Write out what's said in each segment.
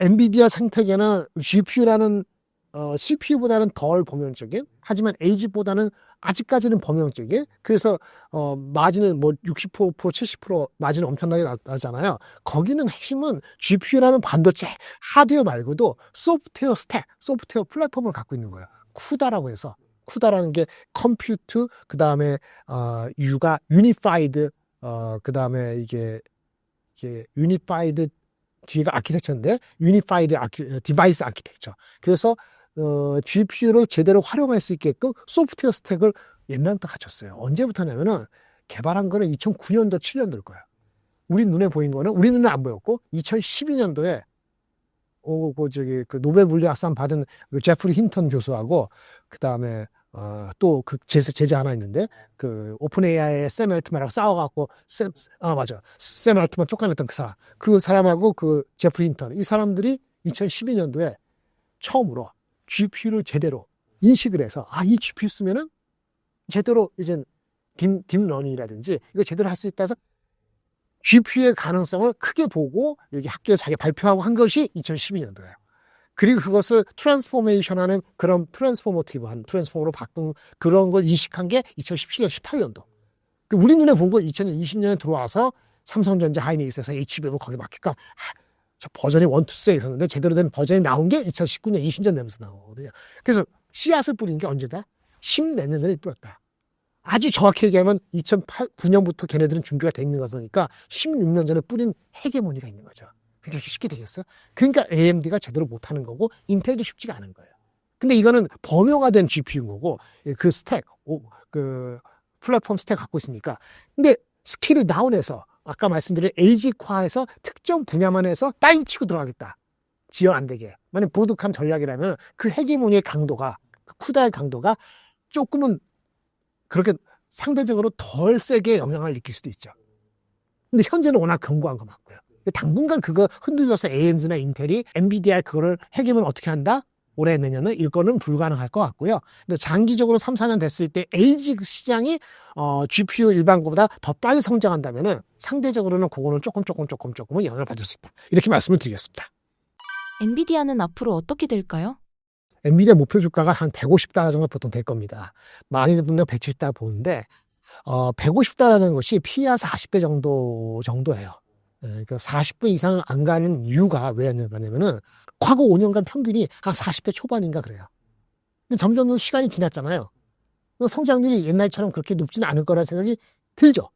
엔비디아 생태계는 GPU라는 CPU보다는 덜 범용적인, 하지만 AG보다는 아직까지는 범용적인, 그래서 마진은 뭐 60%, 70% 마진 엄청나게 나잖아요. 거기는 핵심은 GPU라는 반도체 하드웨어 말고도 소프트웨어 스택, 소프트웨어 플랫폼을 갖고 있는 거예요. 쿠다라고 해서. 쿠다라는 게 컴퓨트, 그 다음에 U가 유니파이드, 그 다음에 이게 유니파이드 뒤가 아키텍처인데 유니파이드 디바이스 아키텍처. 그래서 GPU를 제대로 활용할 수 있게끔 소프트웨어 스택을 옛날부터 갖췄어요. 언제부터냐면은 개발한 거는 2009년도, 7년도일 거예요. 우리 눈에 보인 거는 우리 눈에 안 보였고 2012년도에 그 노벨 물리학상 받은 그 제프리 힌턴 교수하고 그 다음에 또 그 제자 하나 있는데 그 오픈 AI의 샘 알트만하고 싸워갖고 맞아, 샘 알트만 쫓아냈던 그 사람하고 그 제프리 힌턴, 이 사람들이 2012년도에 처음으로 GPU를 제대로 인식을 해서 이 GPU 쓰면은 제대로 이제 딥러닝이라든지 이거 제대로 할 수 있다 해서 GPU의 가능성을 크게 보고 여기 학교에 자기 발표하고 한 것이 2012년도예요. 그리고 그것을 트랜스포메이션하는 그런 트랜스포머티브한 트랜스포머로 바꾼 그런 걸 인식한 게 2017년, 18년도. 우리 눈에 본 건 2020년에 들어와서 삼성전자 하이닉스에서 HBM 거기 맡길까 저 버전이 1, 2, 3 있었는데 제대로 된 버전이 나온 게 2019년, 20년 되면서 나오거든요. 그래서 씨앗을 뿌린 게 언제다? 10몇 년 전에 뿌렸다. 아주 정확히 얘기하면 2009년부터 걔네들은 준비가 돼 있는 거니까 16년 전에 뿌린 헤게모니가 있는 거죠. 그러니까 쉽게 되겠어요? 그러니까 AMD가 제대로 못하는 거고 인텔도 쉽지가 않은 거예요. 근데 이거는 범용화된 GPU인 거고 그 스택, 그 플랫폼 스택 갖고 있으니까. 근데 스킬을 다운해서 아까 말씀드린 에이직화해서 특정 분야만 해서 빨리 치고 들어가겠다. 지연 안 되게. 만약 보드캄 전략이라면 그 헤게모니의 강도가, 쿠다의 강도가 조금은 그렇게 상대적으로 덜 세게 영향을 느낄 수도 있죠. 근데 현재는 워낙 견고한 거 맞고요. 당분간 그거 흔들려서 AMD나 인텔이 엔비디아 그거를 해결을 어떻게 한다? 올해 내년은 이거는 불가능할 것 같고요. 근데 장기적으로 3, 4년 됐을 때 AG 시장이 GPU 일반 거보다 더 빨리 성장한다면은 상대적으로는 그거는 조금은 영향을 받을 수 있다. 이렇게 말씀을 드리겠습니다. 엔비디아는 앞으로 어떻게 될까요? 엔비디아 목표 주가가 한 150달러 정도 보통 될 겁니다. 많이들 170달러 보는데 150달러라는 것이 PER 40배 정도예요. 그러니까 40배 이상 안 가는 이유가 왜냐면은 과거 5년간 평균이 한 40배 초반인가 그래요. 근데 점점 시간이 지났잖아요. 성장률이 옛날처럼 그렇게 높지는 않을 거라는 생각이 들죠.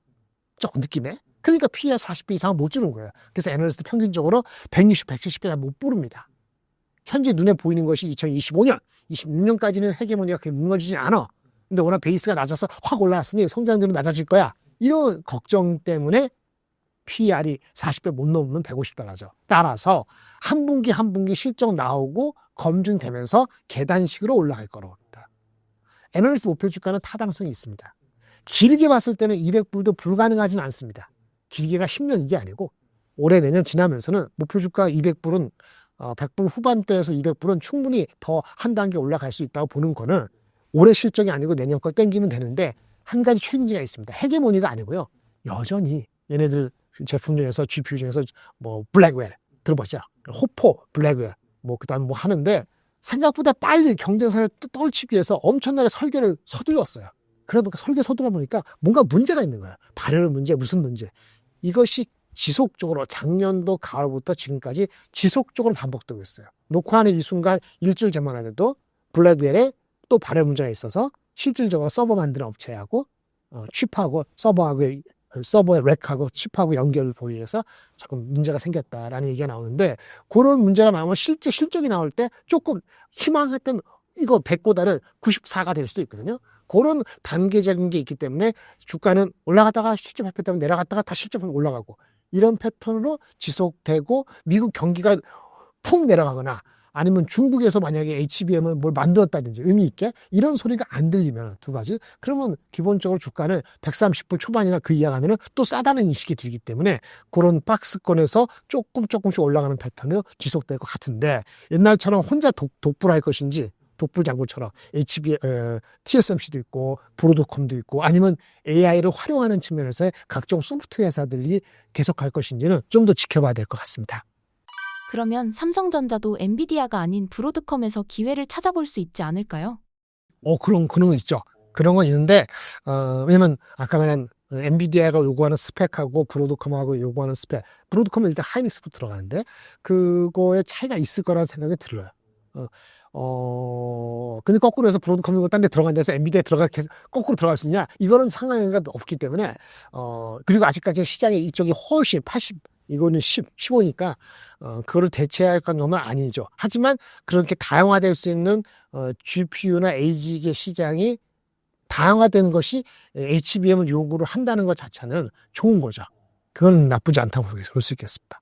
조금 느낌에. 그러니까 PER 40배 이상은 못 주는 거예요. 그래서 애널리스트 평균적으로 160, 170배 못 부릅니다. 현재 눈에 보이는 것이 2025년, 26년까지는 헤게모니가 그렇게 무너지지 않아. 근데 워낙 베이스가 낮아서 확 올라왔으니 성장률은 낮아질 거야. 이런 걱정 때문에 PER이 40배 못 넘으면 150달러죠. 따라서 한 분기 한 분기 실적 나오고 검증되면서 계단식으로 올라갈 거라고 합니다. 애널리스트 목표 주가는 타당성이 있습니다. 길게 봤을 때는 200불도 불가능하진 않습니다. 길게가 10년 이게 아니고 올해 내년 지나면서는 목표 주가 200불은 100불 후반대에서 200불은 충분히 더 한 단계 올라갈 수 있다고 보는 거는 올해 실적이 아니고 내년 걸 땡기면 되는데 한 가지 챌린지가 있습니다. 헤게모니가 아니고요. 여전히 얘네들 제품 중에서 GPU 중에서 뭐 블랙웰 들어보죠. 호포 블랙웰 그다음 하는데 생각보다 빨리 경쟁사를 떨치기 위해서 엄청나게 설계를 서둘렀어요. 그러다 보니까 서둘러 보니까 뭔가 문제가 있는 거야. 발열 문제, 무슨 문제. 이것이 지속적으로 작년도 가을부터 지금까지 지속적으로 반복되고 있어요. 녹화하는 이 순간 일주일 전만 해도 블랙웰에 또 발열 문제가 있어서 실질적으로 서버 만드는 업체하고 칩하고 서버의 렉하고 칩하고 연결을 보이해서 조금 문제가 생겼다라는 얘기가 나오는데 그런 문제가 나오면 실제 실적이 나올 때 조금 희망했던 이거 100보다는 94가 될 수도 있거든요. 그런 단계적인 게 있기 때문에 주가는 올라가다가 실적 발표 때문에 내려갔다가 다시 실적 발표 올라가고 이런 패턴으로 지속되고 미국 경기가 푹 내려가거나 아니면 중국에서 만약에 HBM을 뭘 만들었다든지 의미 있게 이런 소리가 안 들리면 두 가지 그러면 기본적으로 주가는 130불 초반이나 그 이하 가면은 또 싸다는 인식이 들기 때문에 그런 박스권에서 조금씩 올라가는 패턴이 지속될 것 같은데 옛날처럼 혼자 독불할 것인지 독불장군처럼 TSMC도 있고 브로드컴도 있고 아니면 AI를 활용하는 측면에서의 각종 소프트웨어 회사들이 계속할 것인지는 좀 더 지켜봐야 될 것 같습니다. 그러면 삼성전자도 엔비디아가 아닌 브로드컴에서 기회를 찾아볼 수 있지 않을까요? 그런 거 있죠. 그런 건 있는데, 왜냐면 아까 말한 엔비디아가 요구하는 스펙하고 브로드컴하고 요구하는 스펙, 브로드컴은 일단 하이닉스부터 들어가는데, 그거에 차이가 있을 거라는 생각이 들어요. 근데 거꾸로 해서 브로드컴이고 딴 데 들어간다 해서 엔비디아에 계속 거꾸로 들어갈 수 있냐? 이거는 상관이 없기 때문에, 그리고 아직까지 시장의 이쪽이 훨씬 80, 이거는 15니까, 그거를 대체할 건 아니죠. 하지만 그렇게 다양화될 수 있는, GPU나 AG의 시장이 다양화되는 것이 HBM을 요구를 한다는 것 자체는 좋은 거죠. 그건 나쁘지 않다고 볼 수 있겠습니다.